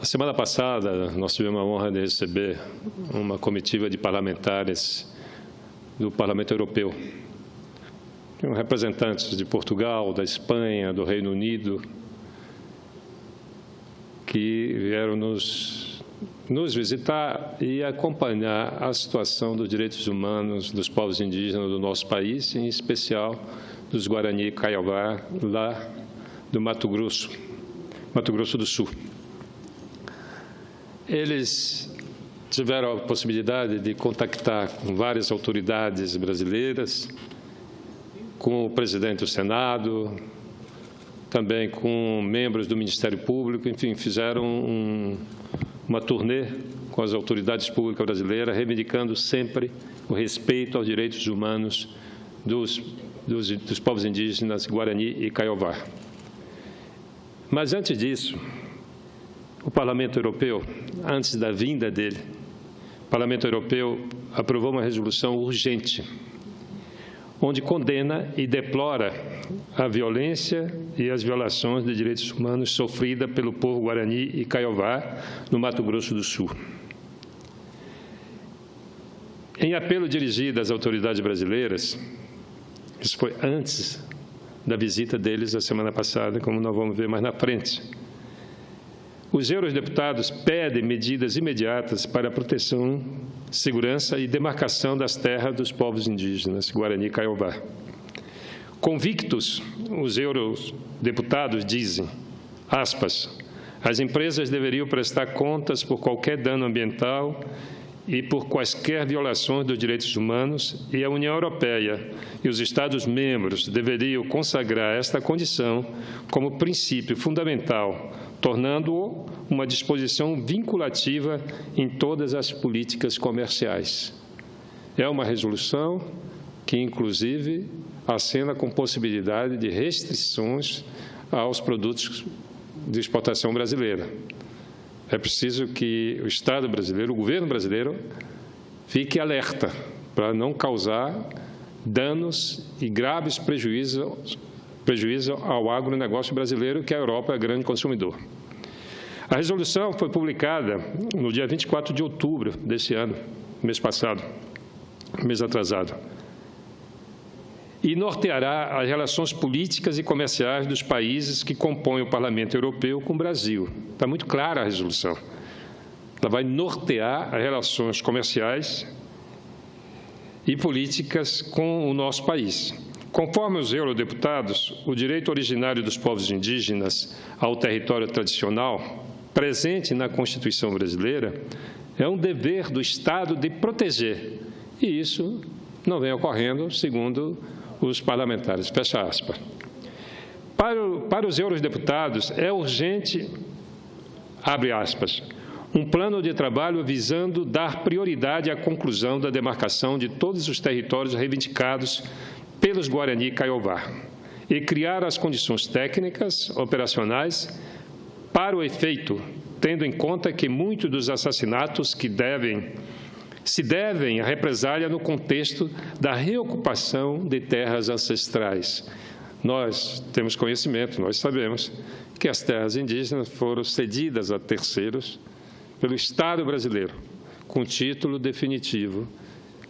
Na semana passada, nós tivemos a honra de receber uma comitiva de parlamentares do Parlamento Europeu. Tinham representantes de Portugal, da Espanha, do Reino Unido, que vieram nos visitar e acompanhar a situação dos direitos humanos dos povos indígenas do nosso país, em especial dos Guarani e Kaiowá, lá do Mato Grosso do Sul. Eles tiveram a possibilidade de contactar com várias autoridades brasileiras, com o presidente do Senado, também com membros do Ministério Público, enfim, fizeram uma turnê com as autoridades públicas brasileiras, reivindicando sempre o respeito aos direitos humanos dos povos indígenas Guarani e Kaiowá. Mas, antes disso, o Parlamento Europeu, antes da vinda dele, o Parlamento Europeu aprovou uma resolução urgente, onde condena e deplora a violência e as violações de direitos humanos sofridas pelo povo Guarani e Kaiowá no Mato Grosso do Sul. Em apelo dirigido às autoridades brasileiras, isso foi antes da visita deles a semana passada, como nós vamos ver mais na frente, os eurodeputados pedem medidas imediatas para a proteção, segurança e demarcação das terras dos povos indígenas Guarani e Kaiowá. Convictos, os eurodeputados dizem, aspas, as empresas deveriam prestar contas por qualquer dano ambiental e por quaisquer violações dos direitos humanos, e a União Europeia e os Estados-membros deveriam consagrar esta condição como princípio fundamental, tornando-o uma disposição vinculativa em todas as políticas comerciais. É uma resolução que, inclusive, acena com possibilidade de restrições aos produtos de exportação brasileira. É preciso que o Estado brasileiro, o governo brasileiro, fique alerta para não causar danos e graves prejuízos ao agronegócio brasileiro, que a Europa é grande consumidor. A resolução foi publicada no dia 24 de outubro desse ano, mês passado, mês atrasado, e norteará as relações políticas e comerciais dos países que compõem o Parlamento Europeu com o Brasil. Está muito clara a resolução. Ela vai nortear as relações comerciais e políticas com o nosso país. Conforme os eurodeputados, o direito originário dos povos indígenas ao território tradicional, presente na Constituição brasileira, é um dever do Estado de proteger, e isso não vem ocorrendo, segundo os parlamentares. Fecha aspas. Para os eurodeputados, é urgente, abre aspas, um plano de trabalho visando dar prioridade à conclusão da demarcação de todos os territórios reivindicados pelos Guarani e Kaiowá e criar as condições técnicas, operacionais, para o efeito, tendo em conta que muitos dos assassinatos se devem à represália no contexto da reocupação de terras ancestrais. Nós temos conhecimento, nós sabemos que as terras indígenas foram cedidas a terceiros pelo Estado brasileiro, com título definitivo,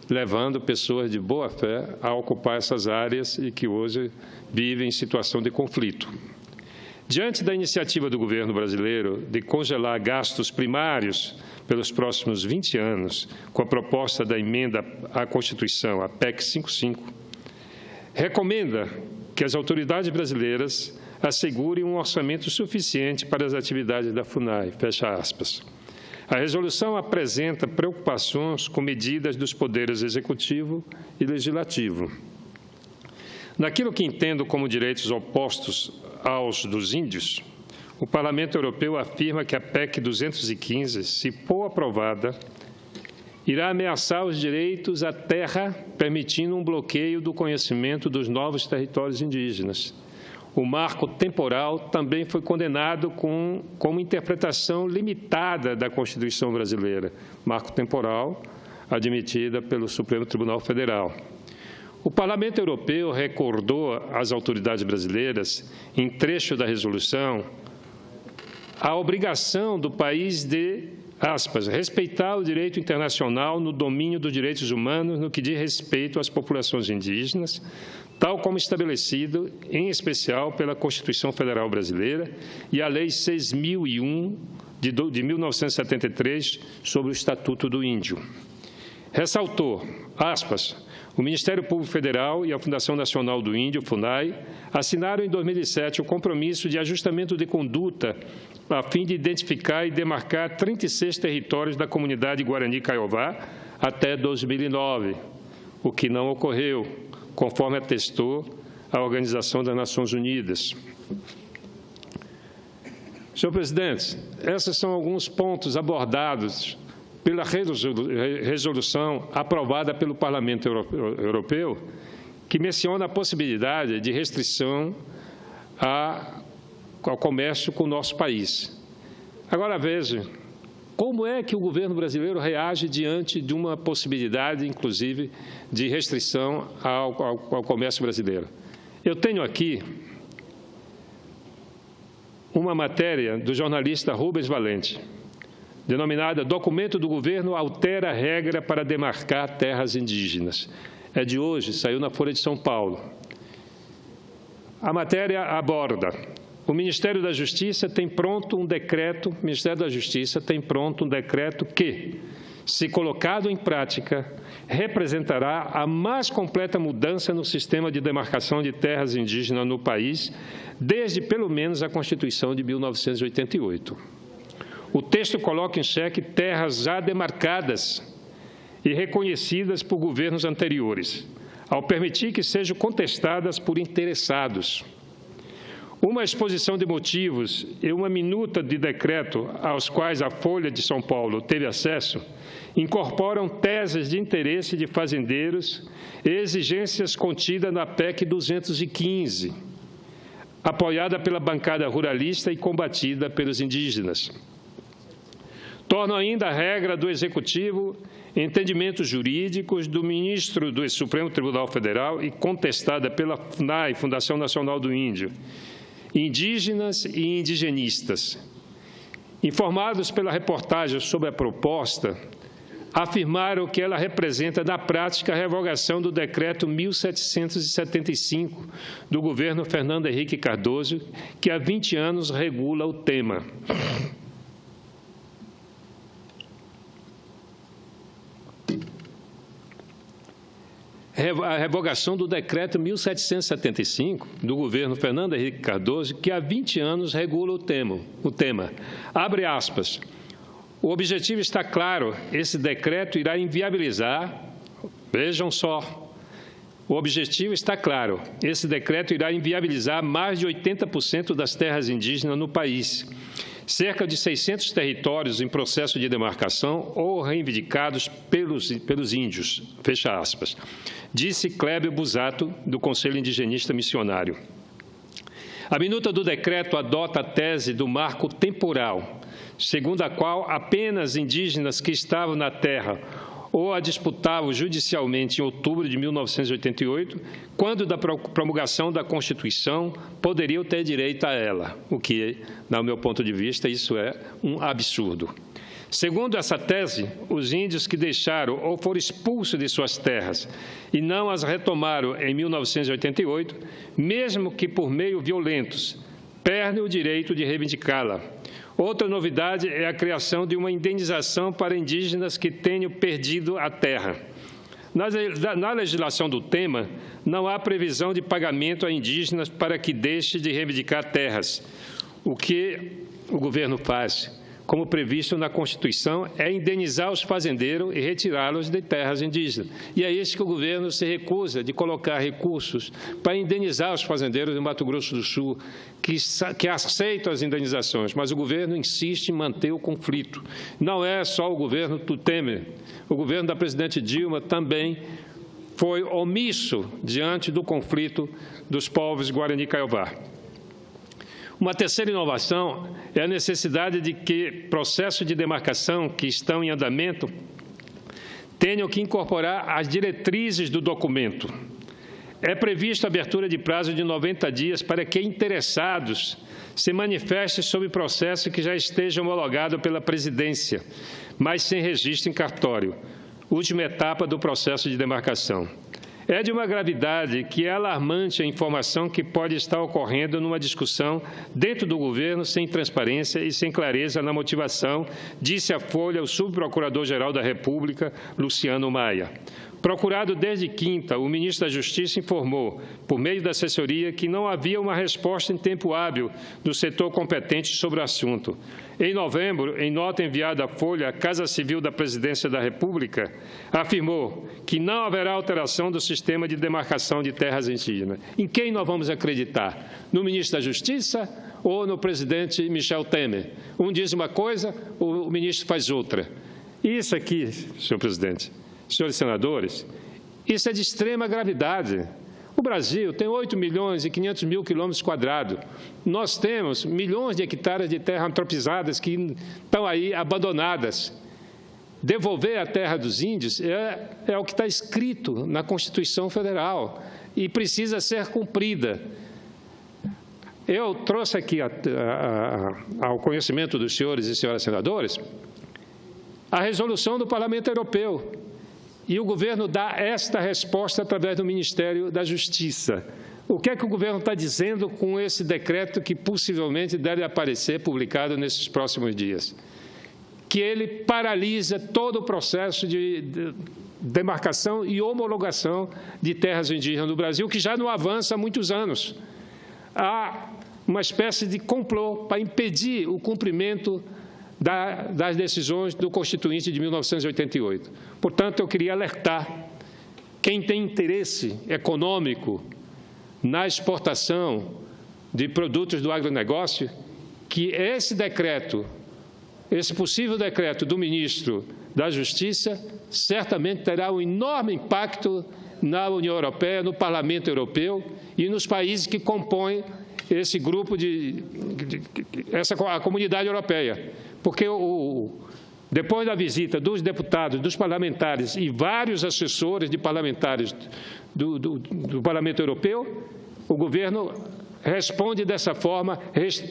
levando pessoas de boa fé a ocupar essas áreas e que hoje vivem em situação de conflito. Diante da iniciativa do governo brasileiro de congelar gastos primários pelos próximos 20 anos, com a proposta da emenda à Constituição, a PEC 55, recomenda que as autoridades brasileiras assegurem um orçamento suficiente para as atividades da FUNAI, fecha aspas. A resolução apresenta preocupações com medidas dos poderes executivo e legislativo. Naquilo que entendo como direitos opostos aos dos índios, o Parlamento Europeu afirma que a PEC 215, se for aprovada, irá ameaçar os direitos à terra, permitindo um bloqueio do conhecimento dos novos territórios indígenas. O marco temporal também foi condenado como interpretação limitada da Constituição brasileira, marco temporal admitida pelo Supremo Tribunal Federal. O Parlamento Europeu recordou às autoridades brasileiras, em trecho da resolução, a obrigação do país de, aspas, respeitar o direito internacional no domínio dos direitos humanos no que diz respeito às populações indígenas, tal como estabelecido, em especial, pela Constituição Federal Brasileira e a Lei 6.001 de 1973 sobre o Estatuto do Índio. Ressaltou, aspas, o Ministério Público Federal e a Fundação Nacional do Índio, FUNAI, assinaram em 2007 o compromisso de ajustamento de conduta a fim de identificar e demarcar 36 territórios da comunidade Guarani Kaiowá até 2009, o que não ocorreu, conforme atestou a Organização das Nações Unidas. Senhor presidente, esses são alguns pontos abordados pela resolução aprovada pelo Parlamento Europeu, que menciona a possibilidade de restrição ao comércio com o nosso país. Agora, veja, como é que o governo brasileiro reage diante de uma possibilidade, inclusive, de restrição ao comércio brasileiro? Eu tenho aqui uma matéria do jornalista Rubens Valente, denominada Documento do Governo altera a regra para demarcar terras indígenas. É de hoje, saiu na Folha de São Paulo. A matéria aborda: o Ministério da Justiça tem pronto um decreto, que, se colocado em prática, representará a mais completa mudança no sistema de demarcação de terras indígenas no país, desde pelo menos a Constituição de 1988. O texto coloca em xeque terras já demarcadas e reconhecidas por governos anteriores, ao permitir que sejam contestadas por interessados. Uma exposição de motivos e uma minuta de decreto aos quais a Folha de São Paulo teve acesso incorporam teses de interesse de fazendeiros e exigências contidas na PEC 215, apoiada pela bancada ruralista e combatida pelos indígenas. Tornam ainda a regra do Executivo entendimentos jurídicos do ministro do Supremo Tribunal Federal e contestada pela FUNAI, Fundação Nacional do Índio, indígenas e indigenistas. Informados pela reportagem sobre a proposta, afirmaram que ela representa, na prática, a revogação do Decreto 1775 do governo Fernando Henrique Cardoso, que há 20 anos regula o tema. A revogação do Decreto 1775 do governo Fernando Henrique Cardoso, que há 20 anos regula o tema. Abre aspas. O objetivo está claro, esse decreto irá inviabilizar, vejam só, o objetivo está claro, esse decreto irá inviabilizar mais de 80% das terras indígenas no país, cerca de 600 territórios em processo de demarcação ou reivindicados pelos índios, fecha aspas, disse Cléber Busato, do Conselho Indigenista Missionário. A minuta do decreto adota a tese do marco temporal, segundo a qual apenas indígenas que estavam na terra ou a disputavam judicialmente em outubro de 1988, quando da promulgação da Constituição, poderiam ter direito a ela, o que, no meu ponto de vista, isso é um absurdo. Segundo essa tese, os índios que deixaram ou foram expulsos de suas terras e não as retomaram em 1988, mesmo que por meio violentos, perdem o direito de reivindicá-la. Outra novidade é a criação de uma indenização para indígenas que tenham perdido a terra. Na legislação do tema, não há previsão de pagamento a indígenas para que deixe de reivindicar terras. O que o governo faz, como previsto na Constituição, é indenizar os fazendeiros e retirá-los de terras indígenas. E é isso que o governo se recusa, de colocar recursos para indenizar os fazendeiros de Mato Grosso do Sul, que aceitam as indenizações, mas o governo insiste em manter o conflito. Não é só o governo do Temer, o governo da presidente Dilma também foi omisso diante do conflito dos povos Guarani Kaiowá. Uma terceira inovação é a necessidade de que processos de demarcação que estão em andamento tenham que incorporar as diretrizes do documento. É prevista a abertura de prazo de 90 dias para que interessados se manifestem sobre processo que já esteja homologado pela Presidência, mas sem registro em cartório, última etapa do processo de demarcação. É de uma gravidade que é alarmante a informação que pode estar ocorrendo numa discussão dentro do governo sem transparência e sem clareza na motivação, disse à Folha o subprocurador-geral da República, Luciano Maia. Procurado desde quinta, o ministro da Justiça informou, por meio da assessoria, que não havia uma resposta em tempo hábil do setor competente sobre o assunto. Em novembro, em nota enviada à Folha, a Casa Civil da Presidência da República afirmou que não haverá alteração do sistema de demarcação de terras indígenas. Em quem nós vamos acreditar? No ministro da Justiça ou no presidente Michel Temer? Um diz uma coisa, o ministro faz outra. Isso aqui, senhor presidente, senhores senadores, isso é de extrema gravidade. O Brasil tem 8 milhões e 500 mil quilômetros quadrados. Nós temos milhões de hectares de terra antropizadas que estão aí abandonadas. Devolver a terra dos índios é o que está escrito na Constituição Federal e precisa ser cumprida. Eu trouxe aqui ao conhecimento dos senhores e senhoras senadores a resolução do Parlamento Europeu. E o governo dá esta resposta através do Ministério da Justiça. O que é que o governo está dizendo com esse decreto que possivelmente deve aparecer publicado nesses próximos dias? Que ele paralisa todo o processo de demarcação e homologação de terras indígenas no Brasil, que já não avança há muitos anos. Há uma espécie de complô para impedir o cumprimento das decisões do Constituinte de 1988. Portanto, eu queria alertar quem tem interesse econômico na exportação de produtos do agronegócio, que esse decreto, esse possível decreto do ministro da Justiça, certamente terá um enorme impacto na União Europeia, no Parlamento Europeu e nos países que compõem esse grupo a comunidade europeia. Porque depois da visita dos deputados, dos parlamentares e vários assessores de parlamentares do Parlamento Europeu, o governo responde dessa forma,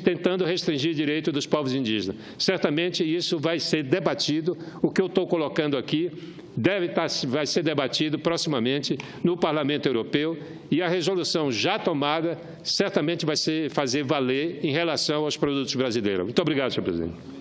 tentando restringir direitos dos povos indígenas. Certamente isso vai ser debatido, o que eu estou colocando aqui vai ser debatido proximamente no Parlamento Europeu e a resolução já tomada certamente vai fazer valer em relação aos produtos brasileiros. Muito obrigado, senhor presidente.